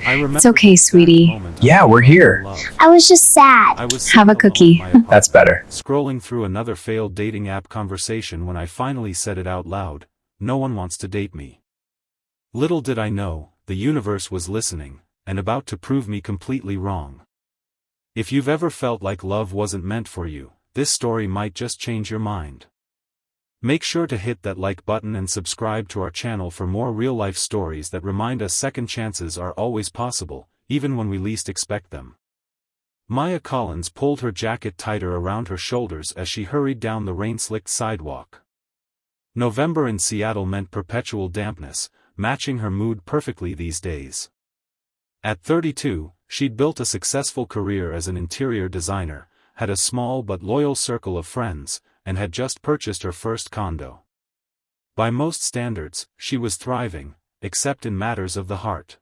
I It's remember the okay, exact sweetie. moment I Yeah, fell we're in here. love. I was just sad. I was Have sitting a alone cookie. in my apartment, That's better. scrolling through another failed dating app conversation when I finally said it out loud. No one wants to date me. Little did I know, the universe was listening, and about to prove me completely wrong. If you've ever felt like love wasn't meant for you, this story might just change your mind. Make sure to hit that like button and subscribe to our channel for more real-life stories that remind us second chances are always possible, even when we least expect them. Maya Collins pulled her jacket tighter around her shoulders as she hurried down the rain-slicked sidewalk. November in Seattle meant perpetual dampness, matching her mood perfectly these days. At 32, she'd built a successful career as an interior designer, had a small but loyal circle of friends, and had just purchased her first condo. By most standards, she was thriving, except in matters of the heart.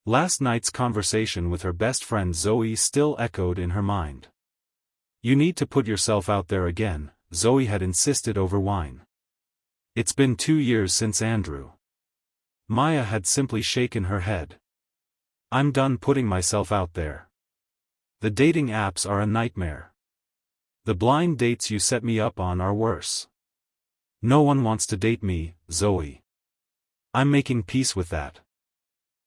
Last night's conversation with her best friend Zoe still echoed in her mind. "You need to put yourself out there again," Zoe had insisted over wine. "It's been 2 years since Andrew." Maya had simply shaken her head. "I'm done putting myself out there. The dating apps are a nightmare. The blind dates you set me up on are worse. No one wants to date me, Zoe. I'm making peace with that."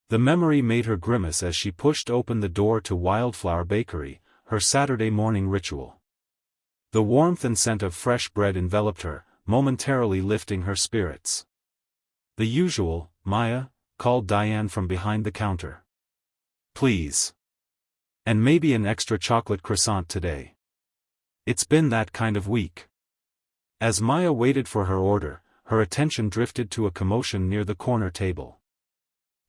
The memory made her grimace as she pushed open the door to Wildflower Bakery, her Saturday morning ritual. The warmth and scent of fresh bread enveloped her, momentarily lifting her spirits. "The usual, Maya," called Diane from behind the counter. "Please. And maybe an extra chocolate croissant today. It's been that kind of week." As Maya waited for her order, her attention drifted to a commotion near the corner table.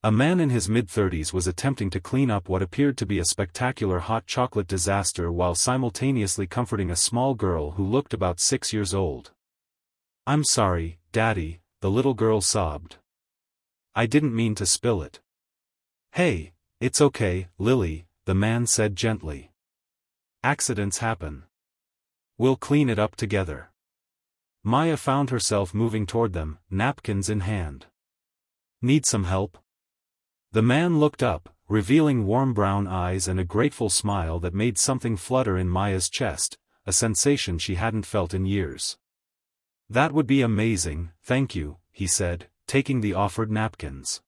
A man in his mid-30s was attempting to clean up what appeared to be a spectacular hot chocolate disaster while simultaneously comforting a small girl who looked about 6 years old. "I'm sorry, Daddy," the little girl sobbed. "I didn't mean to spill it." "Hey, it's okay, Lily," the man said gently. "Accidents happen. We'll clean it up together." Maya found herself moving toward them, napkins in hand. "Need some help?" The man looked up, revealing warm brown eyes and a grateful smile that made something flutter in Maya's chest, a sensation she hadn't felt in years. "That would be amazing, thank you," he said, taking the offered napkins.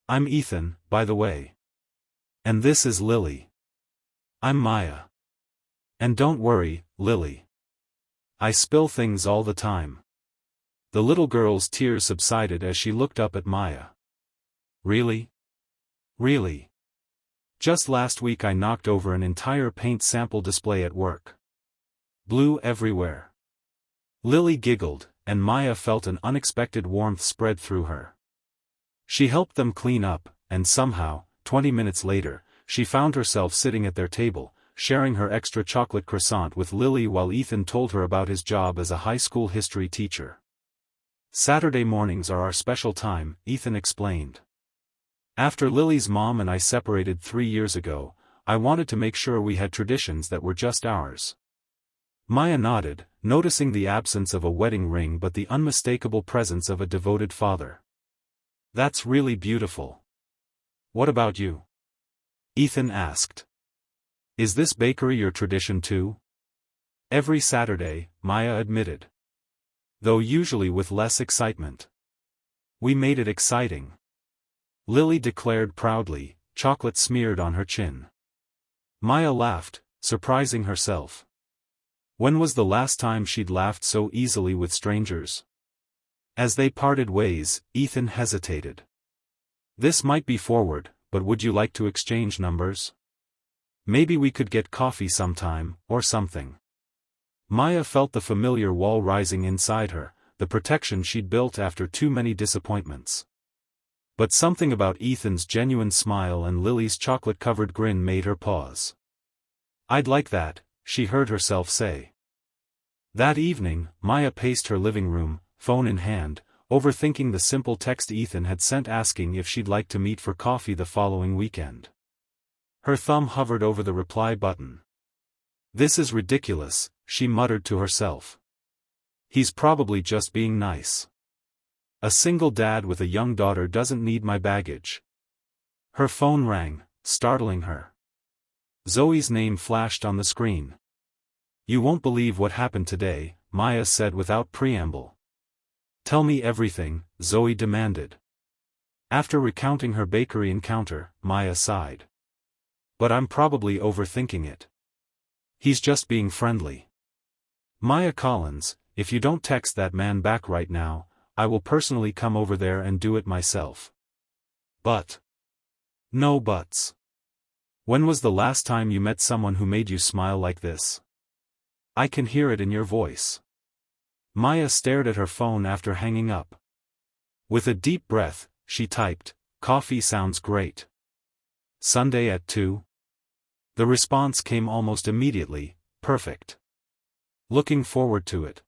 "I'm Ethan, by the way. And this is Lily. I'm Maya. And don't worry, Lily. I spill things all the time." The little girl's tears subsided as she looked up at Maya. "Really? Really? Just last week I knocked over an entire paint sample display at work. Blue everywhere." Lily giggled, and Maya felt an unexpected warmth spread through her. She helped them clean up, and somehow, 20 minutes later, she found herself sitting at their table, sharing her extra chocolate croissant with Lily while Ethan told her about his job as a high school history teacher. "Saturday mornings are our special time," Ethan explained. "After Lily's mom and I separated 3 years ago, I wanted to make sure we had traditions that were just ours." Maya nodded, noticing the absence of a wedding ring but the unmistakable presence of a devoted father. "That's really beautiful. What about you?" Ethan asked. "Is this bakery your tradition too?" "Every Saturday," Maya admitted. "Though usually with less excitement." "We made it exciting," Lily declared proudly, chocolate smeared on her chin. Maya laughed, surprising herself. When was the last time she'd laughed so easily with strangers? As they parted ways, Ethan hesitated. "This might be forward, but would you like to exchange numbers? Maybe we could get coffee sometime, or something." Maya felt the familiar wall rising inside her, the protection she'd built after too many disappointments. But something about Ethan's genuine smile and Lily's chocolate-covered grin made her pause. "I'd like that," she heard herself say. That evening, Maya paced her living room, phone in hand, overthinking the simple text Ethan had sent asking if she'd like to meet for coffee the following weekend. Her thumb hovered over the reply button. "This is ridiculous," she muttered to herself. "He's probably just being nice. A single dad with a young daughter doesn't need my baggage." Her phone rang, startling her. Zoe's name flashed on the screen. "You won't believe what happened today," Maya said without preamble. "Tell me everything," Zoe demanded. After recounting her bakery encounter, Maya sighed. "But I'm probably overthinking it. He's just being friendly." "Maya Collins, if you don't text that man back right now, I will personally come over there and do it myself." "But." "No buts. When was the last time you met someone who made you smile like this? I can hear it in your voice." Maya stared at her phone after hanging up. With a deep breath, she typed, "Coffee sounds great. Sunday at 2? The response came almost immediately, "Perfect. Looking forward to it."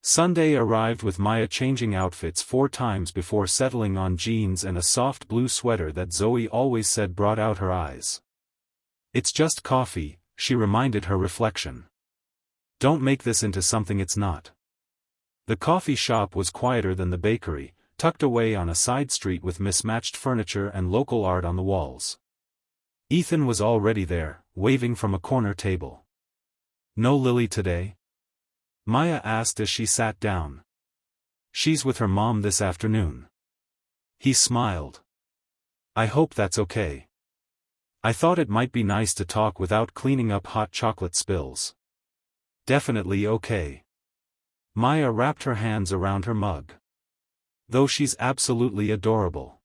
Sunday arrived with Maya changing outfits 4 times before settling on jeans and a soft blue sweater that Zoe always said brought out her eyes. "It's just coffee," she reminded her reflection. "Don't make this into something it's not." The coffee shop was quieter than the bakery, tucked away on a side street with mismatched furniture and local art on the walls. Ethan was already there, waving from a corner table. "No Lily today?" Maya asked as she sat down. "She's with her mom this afternoon." He smiled. "I hope that's okay. I thought it might be nice to talk without cleaning up hot chocolate spills." "Definitely okay." Maya wrapped her hands around her mug. "Though she's absolutely adorable."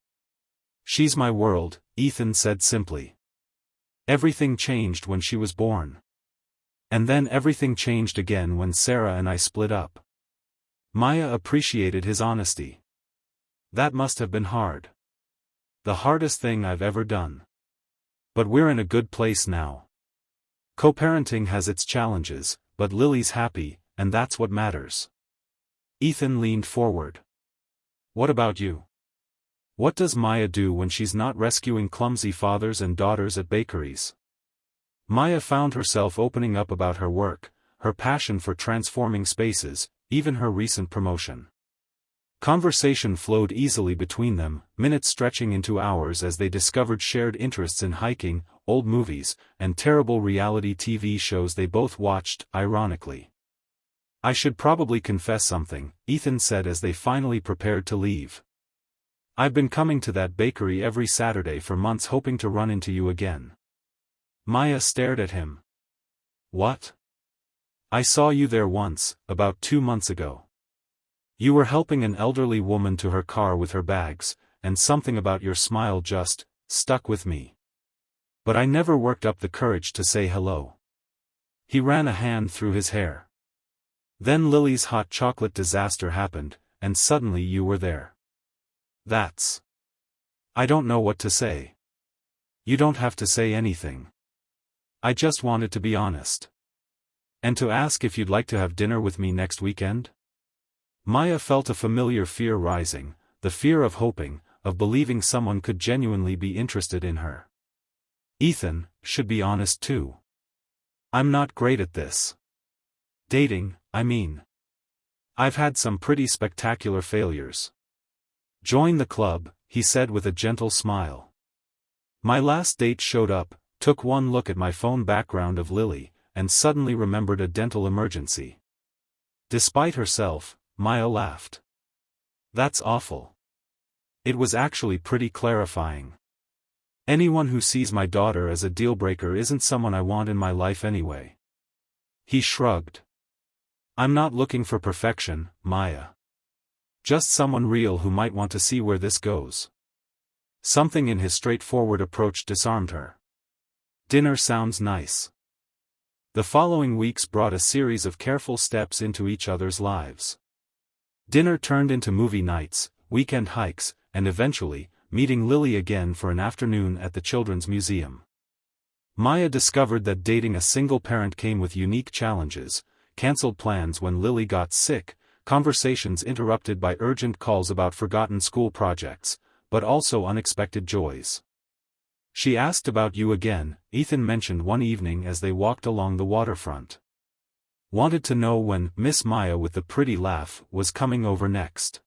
"She's my world," Ethan said simply. "Everything changed when she was born. And then everything changed again when Sarah and I split up." Maya appreciated his honesty. "That must have been hard. The hardest thing I've ever done. But we're in a good place now. Co-parenting has its challenges, but Lily's happy, and that's what matters." Ethan leaned forward. "What about you? What does Maya do when she's not rescuing clumsy fathers and daughters at bakeries?" Maya found herself opening up about her work, her passion for transforming spaces, even her recent promotion. Conversation flowed easily between them, minutes stretching into hours as they discovered shared interests in hiking, old movies, and terrible reality TV shows they both watched, ironically. "I should probably confess something," Ethan said as they finally prepared to leave. "I've been coming to that bakery every Saturday for months hoping to run into you again." Maya stared at him. "What?" "I saw you there once, about 2 months ago. You were helping an elderly woman to her car with her bags, and something about your smile just stuck with me. But I never worked up the courage to say hello." He ran a hand through his hair. "Then Lily's hot chocolate disaster happened, and suddenly you were there. That's... I don't know what to say." "You don't have to say anything. I just wanted to be honest. And to ask if you'd like to have dinner with me next weekend?" Maya felt a familiar fear rising, the fear of hoping, of believing someone could genuinely be interested in her. Ethan should be honest too. "I'm not great at this. Dating, I mean. I've had some pretty spectacular failures." "Join the club," he said with a gentle smile. "My last date showed up, took one look at my phone background of Lily, and suddenly remembered a dental emergency." Despite herself, Maya laughed. "That's awful." "It was actually pretty clarifying. Anyone who sees my daughter as a deal-breaker isn't someone I want in my life anyway." He shrugged. "I'm not looking for perfection, Maya. Just someone real who might want to see where this goes." Something in his straightforward approach disarmed her. "Dinner sounds nice." The following weeks brought a series of careful steps into each other's lives. Dinner turned into movie nights, weekend hikes, and eventually, meeting Lily again for an afternoon at the Children's Museum. Maya discovered that dating a single parent came with unique challenges: cancelled plans when Lily got sick, conversations interrupted by urgent calls about forgotten school projects, but also unexpected joys. "She asked about you again," Ethan mentioned one evening as they walked along the waterfront. "Wanted to know when Miss Maya with the pretty laugh was coming over next."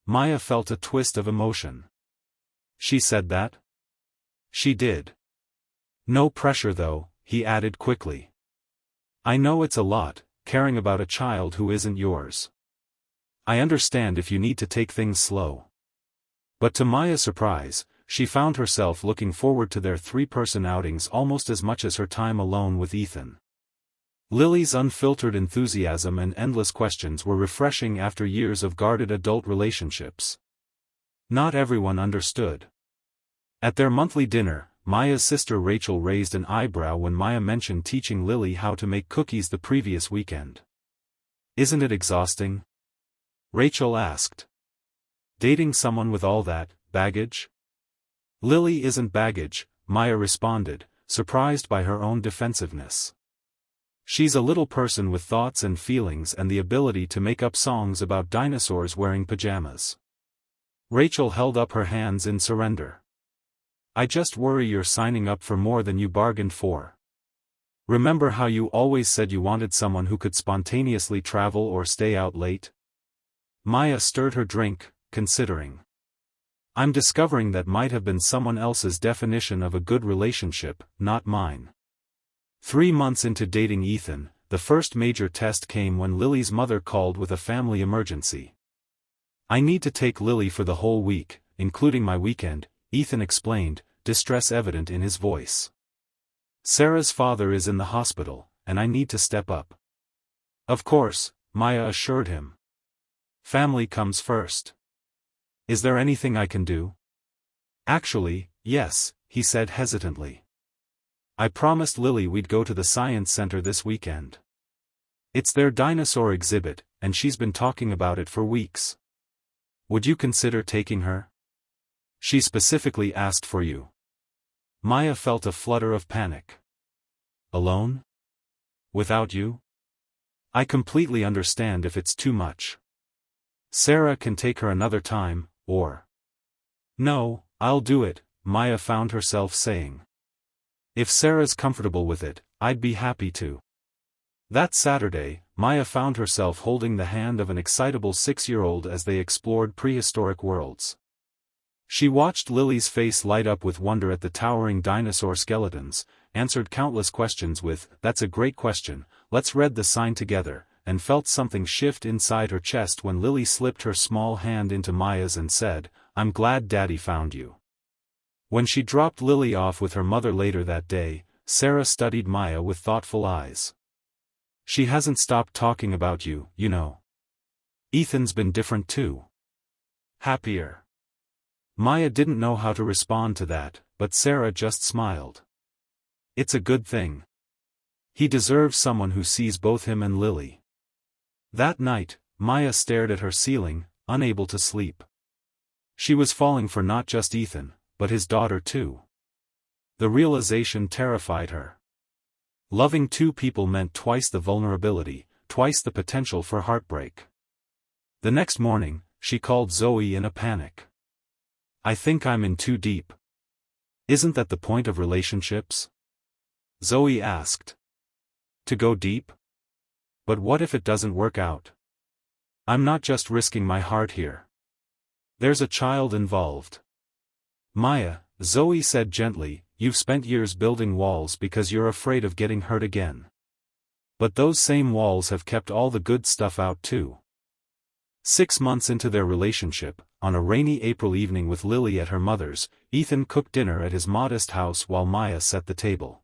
Maya felt a twist of emotion. "She said that?" She did. No pressure though, he added quickly. I know it's a lot, caring about a child who isn't yours. I understand if you need to take things slow. But to Maya's surprise, she found herself looking forward to their three-person outings almost as much as her time alone with Ethan. Lily's unfiltered enthusiasm and endless questions were refreshing after years of guarded adult relationships. Not everyone understood. At their monthly dinner, Maya's sister Rachel raised an eyebrow when Maya mentioned teaching Lily how to make cookies the previous weekend. Isn't it exhausting? Rachel asked. Dating someone with all that baggage? Lily isn't baggage, Maya responded, surprised by her own defensiveness. She's a little person with thoughts and feelings and the ability to make up songs about dinosaurs wearing pajamas. Rachel held up her hands in surrender. I just worry you're signing up for more than you bargained for. Remember how you always said you wanted someone who could spontaneously travel or stay out late? Maya stirred her drink, considering. I'm discovering that might have been someone else's definition of a good relationship, not mine. 3 months into dating Ethan, the first major test came when Lily's mother called with a family emergency. I need to take Lily for the whole week, including my weekend, Ethan explained, distress evident in his voice. Sarah's father is in the hospital, and I need to step up. Of course, Maya assured him. Family comes first. Is there anything I can do? Actually, yes, he said hesitantly. I promised Lily we'd go to the science center this weekend. It's their dinosaur exhibit, and she's been talking about it for weeks. Would you consider taking her? She specifically asked for you. Maya felt a flutter of panic. Alone? Without you? I completely understand if it's too much. Sarah can take her another time, or... No, I'll do it, Maya found herself saying. If Sarah's comfortable with it, I'd be happy to. That Saturday, Maya found herself holding the hand of an excitable 6-year-old as they explored prehistoric worlds. She watched Lily's face light up with wonder at the towering dinosaur skeletons, answered countless questions with, "That's a great question, let's read the sign together," and felt something shift inside her chest when Lily slipped her small hand into Maya's and said, "I'm glad Daddy found you." When she dropped Lily off with her mother later that day, Sarah studied Maya with thoughtful eyes. She hasn't stopped talking about you, you know. Ethan's been different too. Happier. Maya didn't know how to respond to that, but Sarah just smiled. It's a good thing. He deserves someone who sees both him and Lily. That night, Maya stared at her ceiling, unable to sleep. She was falling for not just Ethan, but his daughter too. The realization terrified her. Loving two people meant twice the vulnerability, twice the potential for heartbreak. The next morning, she called Zoe in a panic. I think I'm in too deep. Isn't that the point of relationships? Zoe asked. To go deep? But what if it doesn't work out? I'm not just risking my heart here. There's a child involved. Maya, Zoe said gently, you've spent years building walls because you're afraid of getting hurt again. But those same walls have kept all the good stuff out too. 6 months into their relationship, on a rainy April evening with Lily at her mother's, Ethan cooked dinner at his modest house while Maya set the table.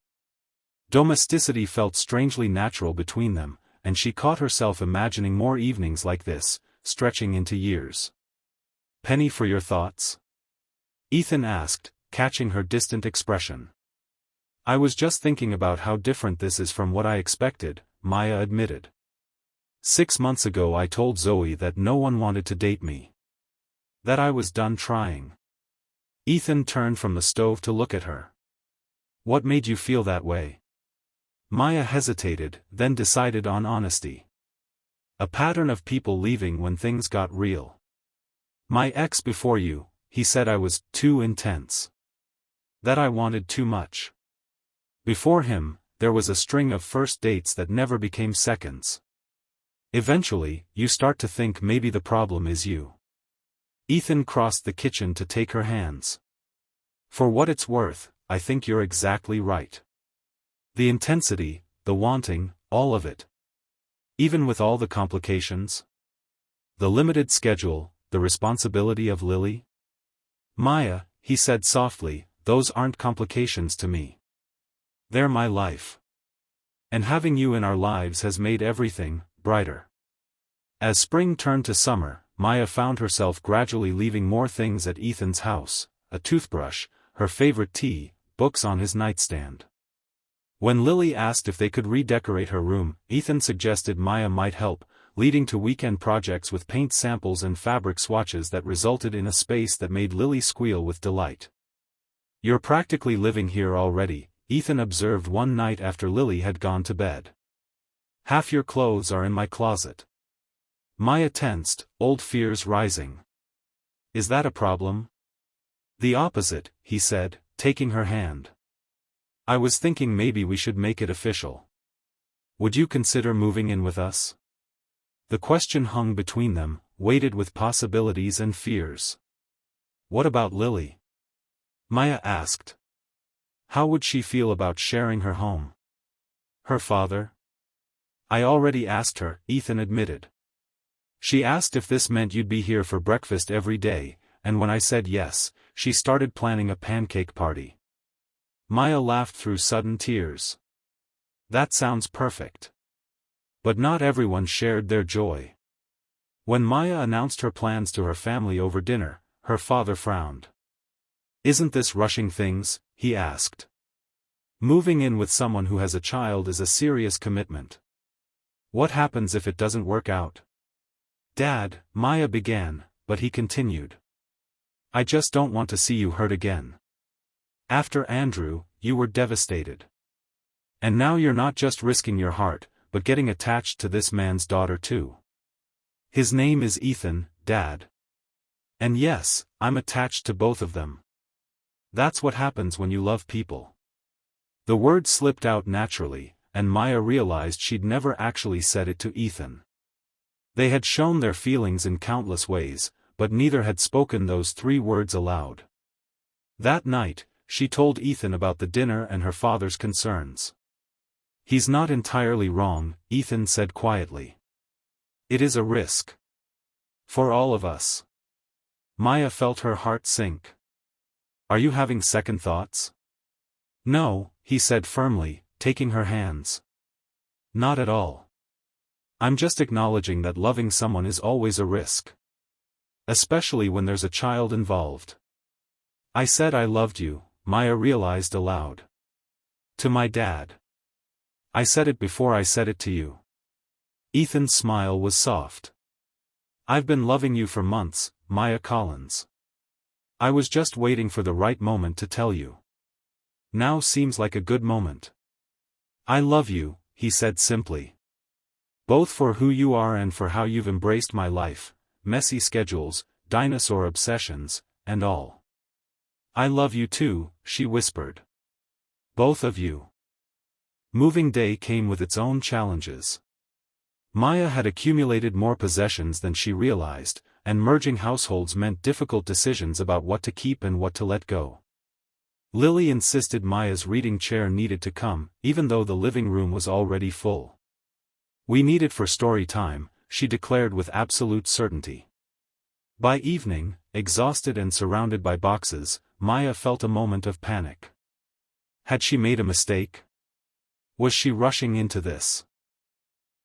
Domesticity felt strangely natural between them, and she caught herself imagining more evenings like this, stretching into years. Penny for your thoughts? Ethan asked, catching her distant expression. I was just thinking about how different this is from what I expected, Maya admitted. 6 months ago I told Zoe that no one wanted to date me. That I was done trying. Ethan turned from the stove to look at her. What made you feel that way? Maya hesitated, then decided on honesty. A pattern of people leaving when things got real. My ex before you, he said I was too intense. That I wanted too much. Before him, there was a string of first dates that never became seconds. Eventually, you start to think maybe the problem is you. Ethan crossed the kitchen to take her hands. For what it's worth, I think you're exactly right. The intensity, the wanting, all of it. Even with all the complications? The limited schedule, the responsibility of Lily? Maya, he said softly, those aren't complications to me. They're my life. And having you in our lives has made everything brighter. As spring turned to summer, Maya found herself gradually leaving more things at Ethan's house: a toothbrush, her favorite tea, books on his nightstand. When Lily asked if they could redecorate her room, Ethan suggested Maya might help, leading to weekend projects with paint samples and fabric swatches that resulted in a space that made Lily squeal with delight. "You're practically living here already," Ethan observed one night after Lily had gone to bed. "Half your clothes are in my closet." Maya tensed, old fears rising. "Is that a problem?" "The opposite," he said, taking her hand. "I was thinking maybe we should make it official. Would you consider moving in with us?" The question hung between them, weighted with possibilities and fears. "What about Lily?" Maya asked. "How would she feel about sharing her home?" "Her father?" "I already asked her," Ethan admitted. "She asked if this meant you'd be here for breakfast every day, and when I said yes, she started planning a pancake party." Maya laughed through sudden tears. "That sounds perfect." But not everyone shared their joy. When Maya announced her plans to her family over dinner, her father frowned. "Isn't this rushing things?" he asked. "Moving in with someone who has a child is a serious commitment. What happens if it doesn't work out?" "Dad," Maya began, but he continued. "I just don't want to see you hurt again. After Andrew, you were devastated. And now you're not just risking your heart, but getting attached to this man's daughter too. His name is Ethan, Dad. And yes, I'm attached to both of them. That's what happens when you love people." The word slipped out naturally, and Maya realized she'd never actually said it to Ethan. They had shown their feelings in countless ways, but neither had spoken those 3 words aloud. That night, she told Ethan about the dinner and her father's concerns. "He's not entirely wrong," Ethan said quietly. "It is a risk. For all of us." Maya felt her heart sink. "Are you having second thoughts?" "No," he said firmly, taking her hands. "Not at all. I'm just acknowledging that loving someone is always a risk. Especially when there's a child involved." "I said I loved you," Maya realized aloud. "To my dad. I said it before I said it to you." Ethan's smile was soft. "I've been loving you for months, Maya Collins. I was just waiting for the right moment to tell you. Now seems like a good moment." "I love you," he said simply. "Both for who you are and for how you've embraced my life, messy schedules, dinosaur obsessions, and all." "I love you too," she whispered. "Both of you." Moving day came with its own challenges. Maya had accumulated more possessions than she realized, and merging households meant difficult decisions about what to keep and what to let go. Lily insisted Maya's reading chair needed to come, even though the living room was already full. "We need it for story time," she declared with absolute certainty. By evening, exhausted and surrounded by boxes, Maya felt a moment of panic. Had she made a mistake? Was she rushing into this?